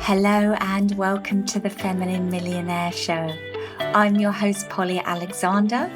Hello and welcome to the Feminine Millionaire Show. I'm your host, Polly Alexander.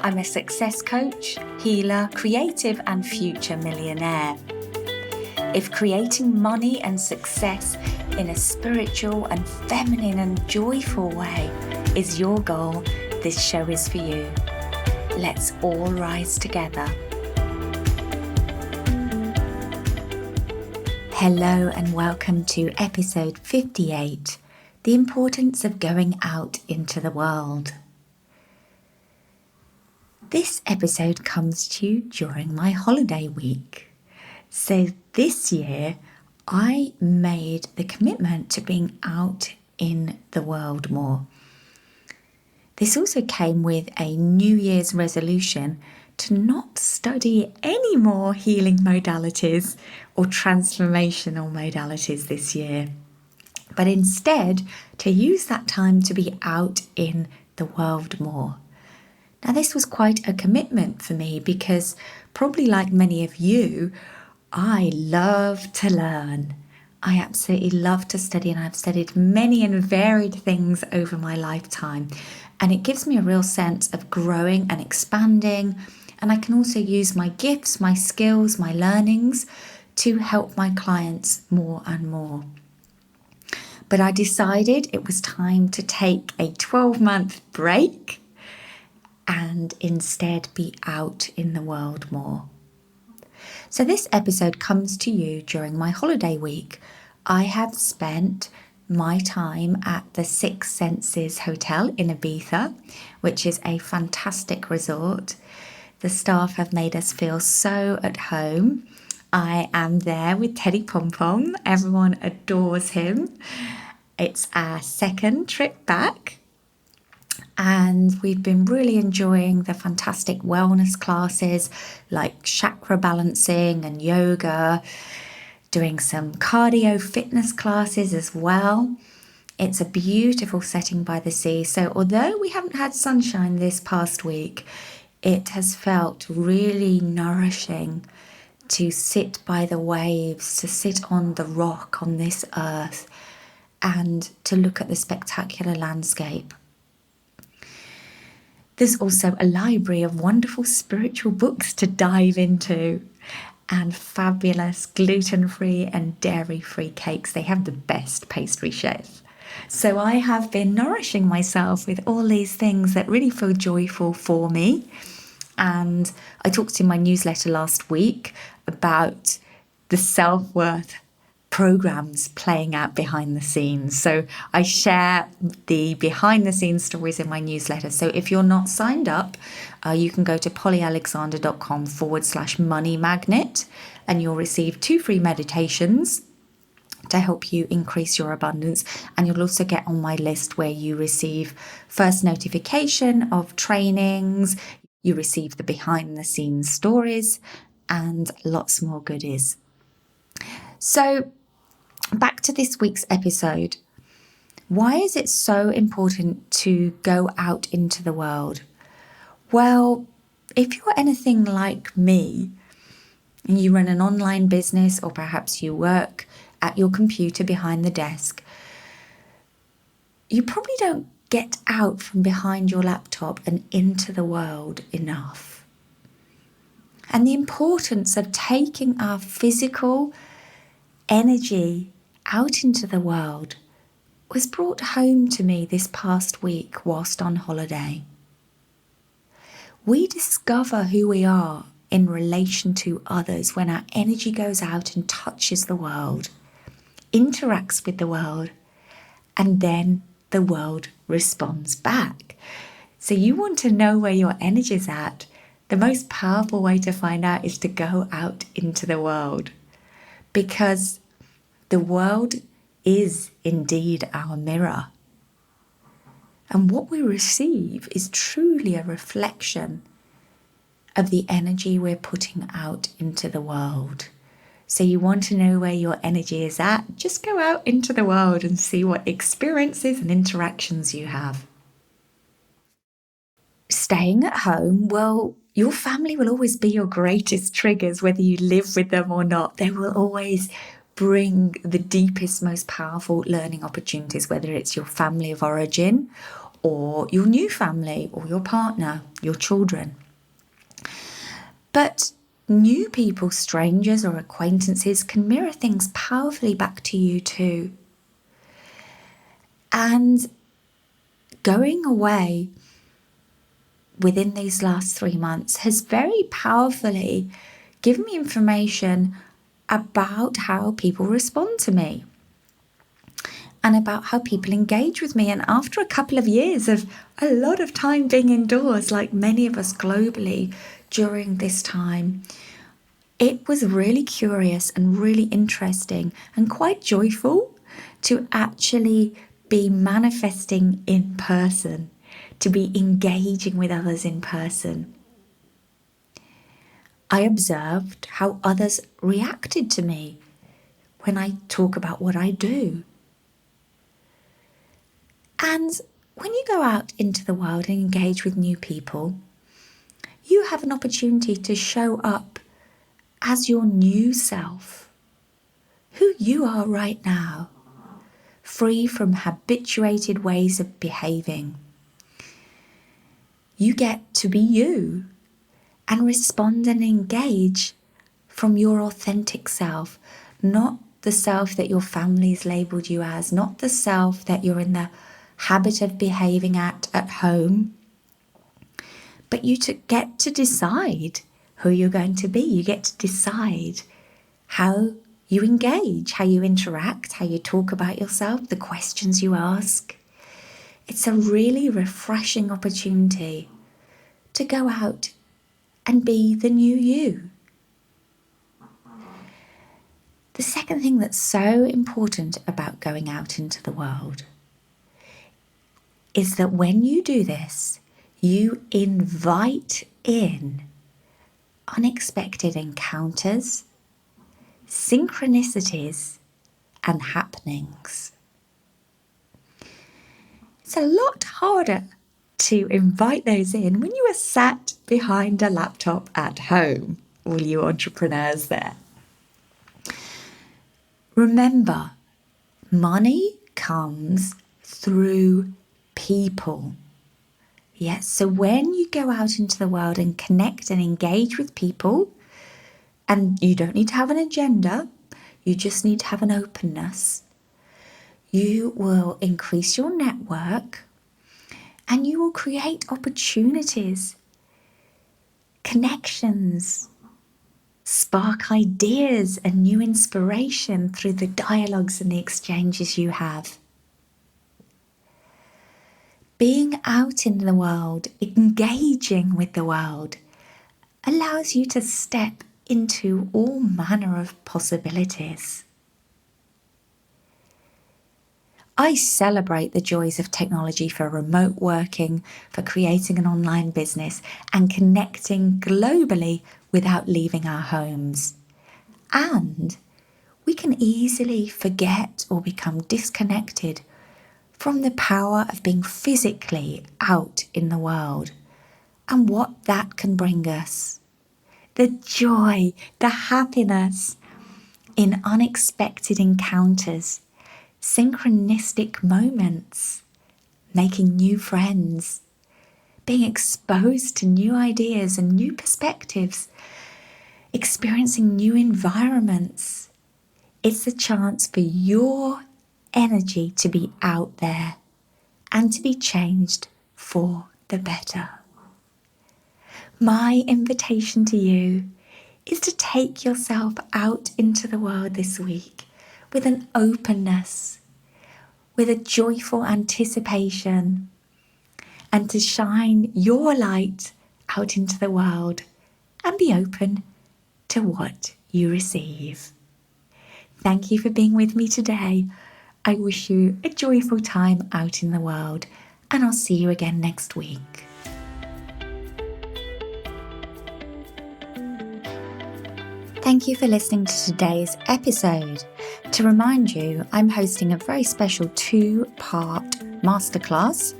I'm a success coach, healer, creative and future millionaire. If creating money and success in a spiritual and feminine and joyful way is your goal, this show is for you. Let's all rise together. Hello and welcome to episode 58, The Importance of Going Out into the World. This episode comes to you during my holiday week. So this year, I made the commitment to being out in the world more. This also came with a New Year's resolution to not study any more healing modalities or transformational modalities this year, but instead to use that time to be out in the world more. Now, this was quite a commitment for me because, probably like many of you, I love to learn. I absolutely love to study, and I've studied many and varied things over my lifetime. And it gives me a real sense of growing and expanding. And I can also use my gifts, my skills, my learnings to help my clients more and more. But I decided it was time to take a 12-month break and instead be out in the world more. So this episode comes to you during my holiday week. I have spent my time at the Six Senses Hotel in Ibiza, which is a fantastic resort. The staff have made us feel so at home. I am there with Teddy Pom Pom. Everyone adores him. It's our second trip back, and we've been really enjoying the fantastic wellness classes like chakra balancing and yoga, doing some cardio fitness classes as well. It's a beautiful setting by the sea. So although we haven't had sunshine this past week, it has felt really nourishing to sit by the waves, to sit on the rock on this earth, and to look at the spectacular landscape. There's also a library of wonderful spiritual books to dive into, and fabulous gluten-free and dairy-free cakes. They have the best pastry chef. So I have been nourishing myself with all these things that really feel joyful for me. And I talked in my newsletter last week about the self-worth programs playing out behind the scenes. So I share the behind the scenes stories in my newsletter. So if you're not signed up, you can go to polyalexander.com/money magnet, and you'll receive 2 free meditations to help you increase your abundance. And you'll also get on my list where you receive first notification of trainings, you receive the behind the scenes stories, and lots more goodies. So back to this week's episode. Why is it so important to go out into the world? Well, if you're anything like me and you run an online business, or perhaps you work at your computer behind the desk, you probably don't get out from behind your laptop and into the world enough. And the importance of taking our physical energy out into the world was brought home to me this past week whilst on holiday. We discover who we are in relation to others when our energy goes out and touches the world, interacts with the world, and then the world responds back. So you want to know where your energy is at. The most powerful way to find out is to go out into the world, because the world is indeed our mirror. And what we receive is truly a reflection of the energy we're putting out into the world. So you want to know where your energy is at? Just go out into the world and see what experiences and interactions you have. Staying at home, well, your family will always be your greatest triggers, whether you live with them or not. They will always bring the deepest, most powerful learning opportunities, whether it's your family of origin or your new family or your partner, your children. But new people, strangers or acquaintances, can mirror things powerfully back to you too. And going away within these last 3 months has very powerfully given me information about how people respond to me and about how people engage with me. And after a couple of years of a lot of time being indoors, like many of us globally during this time, it was really curious and really interesting and quite joyful to actually be manifesting in person, to be engaging with others in person. I observed how others reacted to me when I talk about what I do. And when you go out into the world and engage with new people, you have an opportunity to show up as your new self, who you are right now, free from habituated ways of behaving. You get to be you and respond and engage from your authentic self, not the self that your family's labelled you as, not the self that you're in the habit of behaving at home, but you get to decide who you're going to be. You get to decide how you engage, how you interact, how you talk about yourself, the questions you ask. It's a really refreshing opportunity to go out and be the new you. The second thing that's so important about going out into the world is that when you do this, you invite in unexpected encounters, synchronicities, and happenings. It's a lot harder to invite those in when you are sat behind a laptop at home, all you entrepreneurs there. Remember, money comes through people. Yes, so when you go out into the world and connect and engage with people, and you don't need to have an agenda, you just need to have an openness, you will increase your network and you will create opportunities, connections, spark ideas and new inspiration through the dialogues and the exchanges you have. Being out in the world, engaging with the world, allows you to step into all manner of possibilities. I celebrate the joys of technology for remote working, for creating an online business, and connecting globally without leaving our homes. And we can easily forget or become disconnected from the power of being physically out in the world and what that can bring us. The joy, the happiness in unexpected encounters, synchronistic moments, making new friends, being exposed to new ideas and new perspectives, experiencing new environments. It's a chance for your energy to be out there and to be changed for the better. My invitation to you is to take yourself out into the world this week with an openness, with a joyful anticipation, and to shine your light out into the world and be open to what you receive. Thank you for being with me today. I wish you a joyful time out in the world, and I'll see you again next week. Thank you for listening to today's episode. To remind you, I'm hosting a very special 2-part masterclass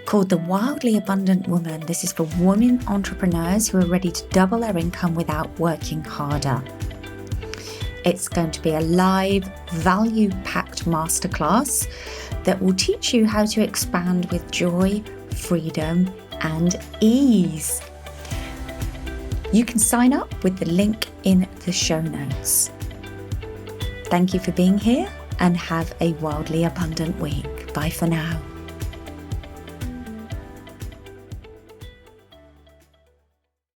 called The Wildly Abundant Woman. This is for women entrepreneurs who are ready to double their income without working harder. It's going to be a live, value-packed masterclass that will teach you how to expand with joy, freedom, and ease. You can sign up with the link in the show notes. Thank you for being here and have a wildly abundant week. Bye for now.